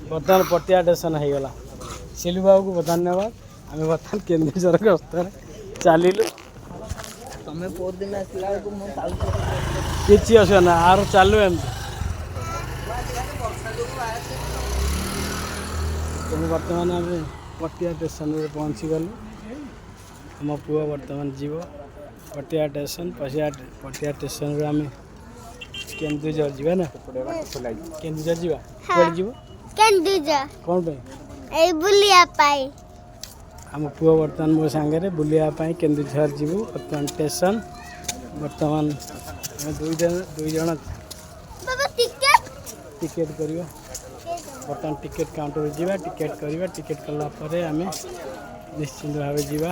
बर्तमान पटिया स्टेशन हो गला सिलू बाबू को धन्यवाद आम बर्तमान केन्दुझर गस्त चलू तमे पोर दिन आसला को मो चालू किसी असुविधा ना आर चालू एमती बर्तमान आम पटिया स्टेशन पहुँची गलु आम पुआ बर्तमान जीव पटिया स्टेशन पटिया स्टेशन आम केन्दुझर जीवा ना केन्दुझर जीवा कौन जीव कौन पे आम पुआ बर्तमान मो सांगे बुलायापाई केन्दुझर जीवु बर्तमान स्टेशन बर्तमान दुई जन टिकेट कर बर्तमान टिकेट काउंटर जावा टिकेट करवा टिकेट कला आम निश्चिंत भाव जावा